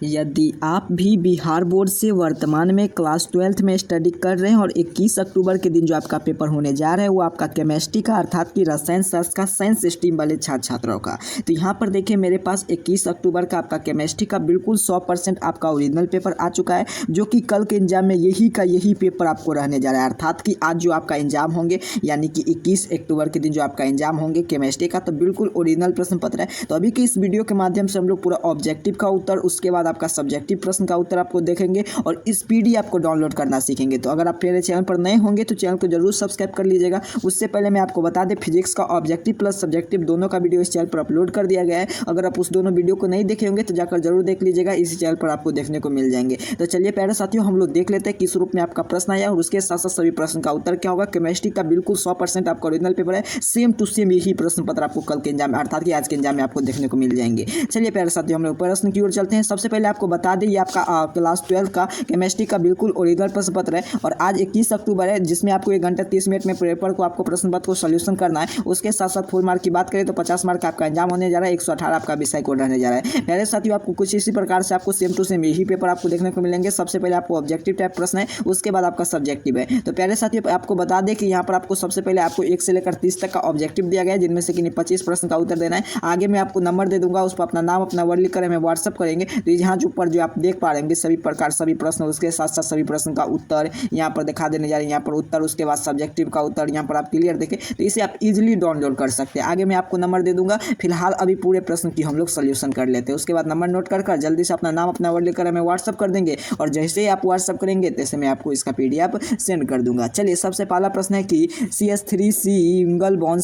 यदि आप भी बिहार बोर्ड से वर्तमान में क्लास 12th में स्टडी कर रहे हैं और 21 अक्टूबर के दिन जो आपका पेपर होने जा रहा है वो आपका केमिस्ट्री का अर्थात कि रसायन शास्त्र का साइंस स्ट्रीम वाले छात्र छात्राओं का, तो यहाँ पर देखिए मेरे पास 21 अक्टूबर का आपका केमिस्ट्री का बिल्कुल 100% आपका ओरिजिनल पेपर आ चुका है, जो कि कल के एग्जाम में यही पेपर आपको रहने जा रहा है। अर्थात कि आज जो आपका एग्जाम होंगे यानी कि 21 अक्टूबर के दिन जो आपका एग्जाम होंगे केमिस्ट्री का, तो बिल्कुल ओरिजिनल प्रश्न पत्र है। तो अभी के इस वीडियो के माध्यम से हम लोग पूरा ऑब्जेक्टिव का उत्तर, उसके बाद आपका सब्जेक्टिव प्रश्न का उत्तर आपको देखेंगे और इस पीडीएफ को डाउनलोड करना सीखेंगे। तो अगर आप मेरे चैनल पर नए होंगे तो चैनल को जरूर सब्सक्राइब कर लीजिएगा। उससे पहले मैं आपको बता दें, फिजिक्स का ऑब्जेक्टिव प्लस सब्जेक्टिव दोनों का वीडियो इस चैनल पर अपलोड कर दिया गया है। अगर आप उस दोनों वीडियो को नहीं देखे होंगे तो जाकर जरूर देख लीजिएगा, इसी चैनल पर आपको देखने को मिल जाएंगे। तो चलिए प्यारे साथियों, हम लोग देख लेते हैं किस रूप में आपका प्रश्न आया और उसके साथ साथ सभी प्रश्न का उत्तर क्या होगा। केमिस्ट्री का बिल्कुल 100% आपका ओरिजिनल पेपर है, सेम टू सेम यही प्रश्न पत्र आपको कल के एग्जाम अर्थात कि आज के एग्जाम में आपको देखने को मिल जाएंगे। चलिए प्यारे साथियों, हम लोग प्रश्न की ओर चलते हैं। सबसे पहले आपको बता दें, ये आपका क्लास 12 का केमिस्ट्री का बिल्कुल ओरिजिनल प्रश्न पत्र है और आज 21 अक्टूबर है, जिसमें आपको 1 घंटा 30 मिनट में पेपर को आपको प्रश्न पत्र को सोल्यूशन करना है। उसके साथ साथ फुल मार्क की बात करें तो 50 मार्क का आपका एग्जाम होने जा रहा है, 118 आपका विषय कोड रहने जा रहा है। मेरे साथियों, आपको कुछ इसी प्रकार से आपको सेम टू सेम यही पेपर आपको देखने को मिलेंगे। सबसे पहले आपको ऑब्जेक्टिव टाइप प्रश्न है, उसके बाद आपका सब्जेक्टिव है। तो प्यारे साथियों, आपको बता दें कि यहाँ पर आपको सबसे पहले आपको 1 से लेकर 30 तक का ऑब्जेक्टिव दिया गया है, जिनमें से कि 25 प्रश्न का उत्तर देना है। आगे मैं आपको नंबर दे दूंगा, उस पर अपना नाम अपना वर्ड लिखकर हमें व्हाट्सअप करेंगे। तो यहाँ जो ऊपर जो आप देख पा रहे हैं सभी प्रकार सभी प्रश्न, उसके साथ साथ सभी प्रश्न का उत्तर यहाँ पर दिखा देने जा रहे हैं। यहाँ पर उत्तर, उसके बाद सब्जेक्टिव का उत्तर यहाँ पर आप क्लियर देखें, तो इसे आप इजीली डाउनलोड कर सकते हैं। आगे मैं आपको नंबर दे दूंगा। फिलहाल अभी पूरे प्रश्न की हम लोग सोल्यूशन कर लेते हैं, उसके बाद नंबर नोट कर जल्दी से अपना नाम अपना वर्ड लेकर हमें व्हाट्सअप कर देंगे और जैसे ही आप व्हाट्सअप करेंगे तैसे मैं आपको इसका पीडीएफ सेंड कर दूंगा। चलिए, सबसे पहला प्रश्न है कि CH3 single bond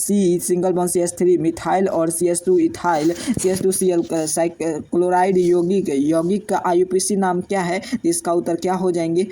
CH3 methyl और CH2 इथाइल CH2Cl क्लोराइड यौगिक का IUPAC नाम क्या है? इसका उत्तर क्या हो जाएंगे?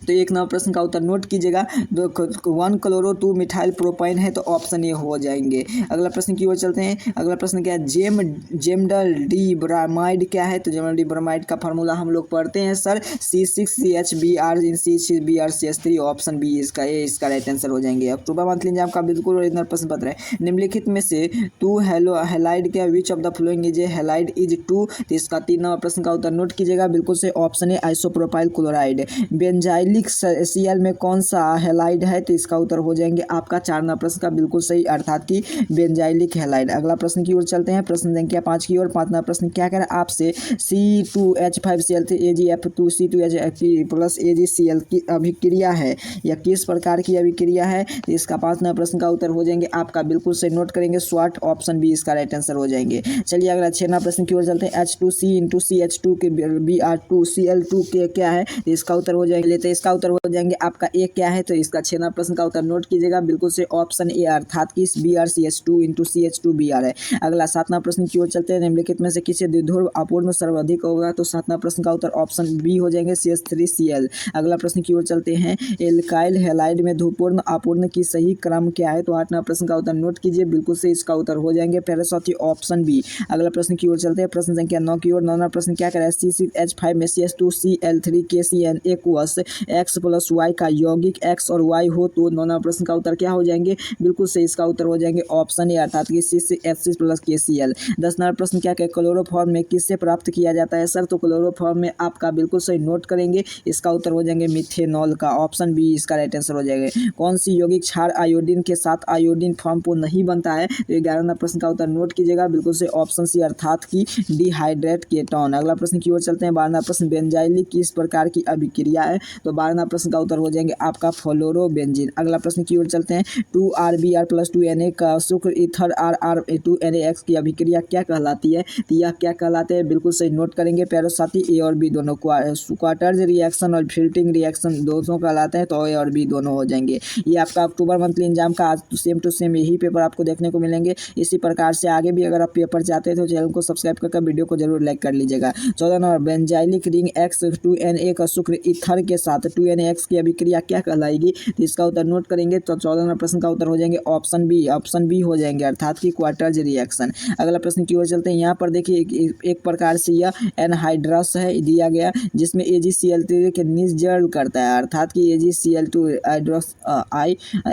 तो 1 नंबर प्रश्न का उत्तर नोट कीजिएगा। 1 क्लोरो 2 मिथाइल प्रोपाइन है, तो ऑप्शन ए हो जाएंगे। अगला प्रश्न की ओर चलते हैं। अगला प्रश्न क्या है? जेमडल डी ब्रोमाइड क्या है? तो जेमडल डी ब्रोमाइड का फार्मूला हम लोग पढ़ते हैं sir, C6CHBr CH3BrCH3, option b इसका राइट आंसर हो जाएंगे। अक्टूबर मंथली एग्जाम का बिल्कुल ओरिजिनल प्रश्न पत्र है। निम्नलिखित में से 2 हैलाइड क्या, which of the following is a halide is 2? तो इसका 3 नंबर प्रश्न का उत्तर नोट कीजिएगा, बिल्कुल से option A isopropyl chloride. Benzyl Cl में कौन सा हैलाइड है? तो इसका उत्तर हो जाएंगे आपका 4 नंबर प्रश्न का बिल्कुल सही, अर्थात कि बेंजाइलिक हैलाइड। अगला प्रश्न की ओर चलते हैं, प्रश्न संख्या 5 की ओर। 5 नंबर प्रश्न क्या कह रहा है आपसे? C2H5Cl3AgF2C2H प्लस AgCl की अभिक्रिया है, यह किस प्रकार की अभिक्रिया है? तो इसका 5 नंबर प्रश्न का उत्तर हो जाएंगे आपका बिल्कुल सही, नोट करेंगे स्वाट, ऑप्शन बी इसका राइट आंसर हो जाएंगे। चलिए अगला 6 नंबर प्रश्न की ओर चलते हैं। H2C के Br2Cl2 के क्या है? तो इसका उत्तर हो जाएंगे, लेते इसका उत्तर हो जाएंगे आपका ए क्या है? तो इसका 6 नंबर प्रश्न का उत्तर नोट कीजिएगा, बिल्कुल से ऑप्शन ए, अर्थात कि BrCH2 है। अगला 7 नंबर प्रश्न की ओर चलते हैं। निम्नलिखित में से किसी द्विध्रुव अपूर्ण सर्वाधिक होगा? तो 7 नंबर प्रश्न का उत्तर ऑप्शन बी हो जाएंगे, CH3Cl। अगला प्रश्न की ओर चलते हैं। एल्काइल हैलाइड में ध्रुवपूर्ण अपूर्ण की सही क्रम क्या है? तो 8 नंबर प्रश्न का उत्तर नोट कीजिए, बिल्कुल से इसका उत्तर हो जाएंगे प्यारे साथी ऑप्शन बी। अगला प्रश्न की ओर चलते हैं, प्रश्न संख्या 9 की ओर। 9 नंबर प्रश्न क्या कह रहा है? C6H5 में CH2Cl3 KCN aqueous X plus Y का यौगिक X और Y हो तो 9 नंबर प्रश्न का उत्तर क्या हो जाएंगे? बिल्कुल से इसका उत्तर हो जाएंगे ऑप्शन ए, अर्थात कि C6H6 प्लस KCl। 10 नंबर प्रश्न क्या कहे? क्लोरोफॉर्म में किससे प्राप्त किया जाता है सर? तो क्लोरोफॉर्म में आपका बिल्कुल सही, नोट करेंगे, इसका उत्तर हो जाएंगे मिथेनॉल का, ऑप्शन बी इसका राइट आंसर हो जाएगा। कौन सी यौगिक क्षार आयोडीन के साथ आयोडीन फॉर्म को नहीं बनता है? तो 11 नंबर प्रश्न का उत्तर नोट कीजिएगा, बिल्कुल से ऑप्शन सी, अर्थात की डिहाइड्रेट कीटोन। अगला प्रश्न की ओर चलते हैं। 12 नंबर प्रश्न बेंजाइलिक किस प्रकार की अभिक्रिया है? तो 12 नंबर प्रश्न का उत्तर हो जाएंगे आपका फ्लोरोबेंजीन। अगला प्रश्न की ओर चलते हैं। 2RBr प्लस 2Na का शुक्र ईथर RR2NaX की अभिक्रिया क्या कहलाती है? तो यह क्या कहलाते हैं? बिल्कुल सही, नोट करेंगे प्यारे साथी, ए और बी दोनों क्वार्टर्स रिएक्शन और फिल्टरिंग रिएक्शन दोनों कहलाते हैं, तो ए और बी दोनों हो जाएंगे। ये आपका अक्टूबर मंथली एग्जाम का आज सेम टू सेम यही पेपर आपको देखने को मिलेंगे। इसी प्रकार से आगे भी अगर आप पेपर चाहते हैं तो चैनल को सब्सक्राइब करके वीडियो को जरूर लाइक कर लीजिएगा। 14 नंबर बेंजाइलिक रिंग X2Na का शुक्र ईथर के साथ 2NaX की अभिक्रिया क्या कहलाएगी? तो इसका उत्तर नोट करेंगे तो 14 नंबर प्रश्न का उत्तर हो जाएंगे ऑप्शन बी हो जाएंगे, अर्थात कि क्वार्टज रिएक्शन। अगला प्रश्न की ओर चलते हैं। यहाँ पर देखिए एक प्रकार से यह एनहाइड्रस है दिया गया, जिसमें AgCl3 के निर्जल करता है, अर्थात कि AgCl2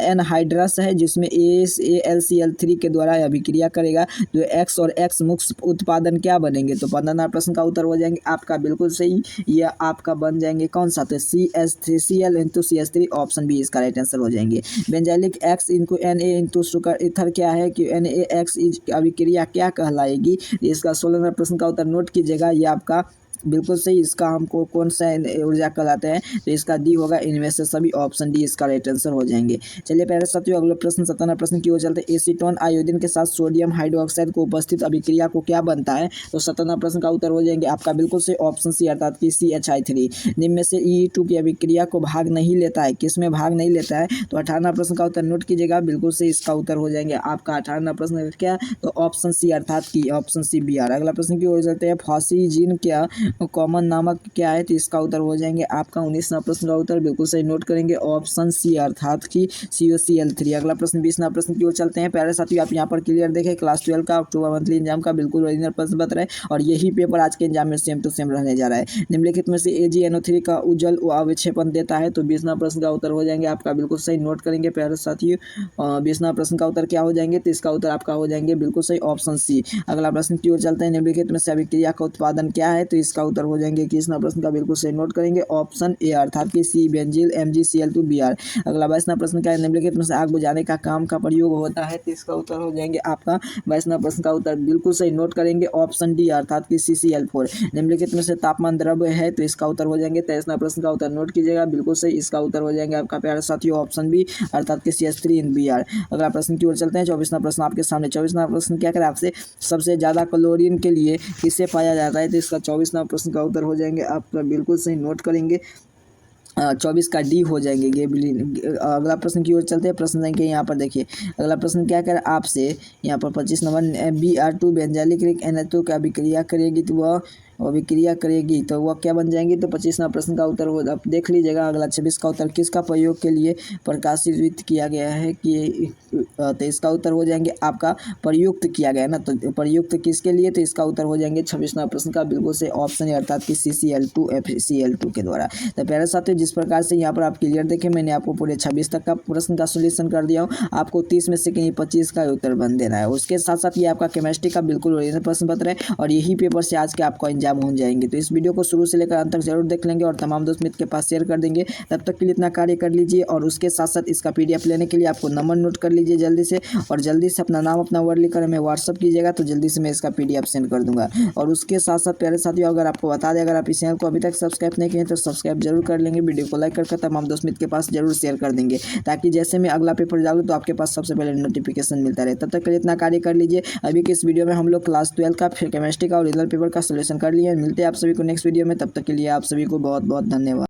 एनहाइड्रस है, जिसमें AlCl3 के द्वारा अभिक्रिया करेगा तो X और X मुक्त उत्पादन क्या बनेंगे? तो 15 नंबर प्रश्न का उत्तर हो जाएंगे आपका बिल्कुल सही, यह आपका बन जाएंगे कौन सा? तो CH3Cl into CH3, option b इसका राइट आंसर हो जाएंगे। Benzylic X into Na into सुगर इथर क्या है कि NaX अभिक्रिया क्या कहलाएगी? इसका 16 नंबर प्रश्न का उत्तर नोट कीजिएगा, ये आपका बिल्कुल सही। इसका हमको कौन सा ऊर्जा कहलाता है? तो इसका डी होगा इनमें से सभी, ऑप्शन डी इसका राइट आंसर हो जाएंगे। चलिए प्यारे साथियों अगले प्रश्न 17 प्रश्न की ओर चलते हैं। एसीटोन आयोडीन के साथ सोडियम हाइड्रोक्साइड को उपस्थित अभिक्रिया को क्या बनता है? तो 17 प्रश्न का उत्तर हो जाएंगे आपका बिल्कुल सही, ऑप्शन सी अर्थात कि CHI3। निम्न में से E2 की अभिक्रिया को भाग नहीं लेता है, किस में भाग नहीं लेता है? तो 18 प्रश्न का उत्तर नोट कीजिएगा, बिल्कुल सही इसका उत्तर हो जाएंगे आपका 18 प्रश्न क्या? तो ऑप्शन सी अर्थात कि ऑप्शन सी BR। अगला प्रश्न की ओर चलते हैं। फॉसीजीन क्या कॉमन नामक क्या है? तो इसका उत्तर हो जाएंगे आपका 19वां प्रश्न का उत्तर बिल्कुल सही नोट करेंगे, ऑप्शन सी अर्थात कि COCl3। अगला प्रश्न 20वां प्रश्न की ओर चलते हैं। प्यारे साथियों आप यहाँ पर क्लियर देखें, क्लास 12 का अक्टूबर मंथली एग्जाम का बिल्कुल ओरिजिनल प्रश्न बता रहे हैं और यही पेपर आज के एग्जाम में सेम टू सेम रहने जा रहा है। निम्नलिखित में से AgNO3 का उज्जवल अवक्षेपण देता है? तो 20वां प्रश्न का उत्तर हो जाएंगे आपका बिल्कुल सही नोट करेंगे प्यारे साथियों। 20वां प्रश्न का उत्तर क्या हो जाएंगे? तो इसका उत्तर आपका हो जाएंगे बिल्कुल सही, ऑप्शन सी। अगला प्रश्न की ओर चलते हैं। निम्नलिखित में से अभिक्रिया का उत्पादन क्या है? तो इसका उत्तर हो जाएंगे 21वां प्रश्न का बिल्कुल सही नोट करेंगे, ऑप्शन ए अर्थात कि C बेंजील MgCl2 BR। अगला 22वां प्रश्न क्या है? निम्नलिखित में से आग बुझाने का काम का प्रयोग होता है? तो इसका उत्तर हो जाएंगे आपका 22वां प्रश्न का उत्तर बिल्कुल सही नोट करेंगे, ऑप्शन डी अर्थात कि CCl4। निम्नलिखित में से तापमान द्रव्य है? तो इसका उत्तर हो जाएंगे 23वां प्रश्न का उत्तर नोट कीजिएगा, बिल्कुल सही इसका उत्तर हो जाएंगे आपका प्यारे साथियों, ऑप्शन बी अर्थात कि CH3 इन BR। अगला प्रश्न की ओर चलते हैं। 24वां प्रश्न आपके सामने। 24वां प्रश्न क्या करें आपसे? सबसे ज्यादा क्लोरीन के लिए किसे पाया जाता है? तो इसका 24वां प्रश्न का उत्तर हो जाएंगे आपका बिल्कुल सही नोट करेंगे, 24 का डी हो जाएंगे गेबलिन। अगला प्रश्न की ओर चलते हैं। प्रश्न संख्या यहाँ पर देखिए, अगला प्रश्न क्या कर आपसे यहाँ पर 25 नंबर। Br2 बेंजाइलिक NH2 का अभिक्रिया करेगी तो वह अभिक्रिया करेगी तो वह क्या बन जाएंगी? तो 25वां प्रश्न का उत्तर हो आप देख लीजिएगा। अगला 26 का उत्तर किसका प्रयोग के लिए प्रकाशित किया गया है कि? तो इसका उत्तर हो जाएंगे आपका प्रयुक्त किया गया ना, तो प्रयुक्त किसके लिए? तो इसका उत्तर हो जाएंगे 26वां प्रश्न का बिल्कुल से ऑप्शन है अर्थात कि CCl2 FCl2 के द्वारा। तो प्यारे साथियों जिस प्रकार से यहाँ पर आप क्लियर देखें, मैंने आपको पूरे 26 तक का प्रश्न का सोल्यूशन कर दिया हूँ। आपको 30 में से कहीं 25 का उत्तर बन देना है। उसके साथ साथ ये आपका केमिस्ट्री का बिल्कुल ओरिजिनल प्रश्न पत्र है और यही पेपर से आज के आपका एग्जाम हो जाएंगे। तो इस वीडियो को शुरू से लेकर अंत तक जरूर देख लेंगे और तमाम दोस्त मित्र के पास शेयर कर देंगे। तब तक के लिए इतना कार्य कर लीजिए और उसके साथ साथ इसका PDF लेने के लिए आपको नंबर नोट कर लीजिए जल्दी से, और जल्दी से अपना नाम अपना वर्ड लिखकर हमें व्हाट्सअप कीजिएगा तो जल्दी से मैं इसका PDF सेंड कर दूंगा। और उसके साथ साथ प्यारे साथियों अगर आपको बता दें, अगर आप इस चैनल को अभी तक सब्सक्राइब नहीं किए तो सब्सक्राइब जरूर कर लेंगे, वीडियो को लाइक करके तमाम दोस्त मित्र के पास जरूर शेयर कर देंगे ताकि जैसे मैं अगला पेपर डालूँ तो आपके पास सबसे पहले नोटिफिकेशन मिलता रहे। तब तक के लिए इतना कार्य कर लीजिए। अभी के इस वीडियो में हम लोग क्लास 12 का केमिस्ट्री का ओरिजिनल पेपर का सोल्यूशन कर लिए। मिलते हैं आप सभी को नेक्स्ट वीडियो में, तब तक के लिए आप सभी को बहुत बहुत धन्यवाद।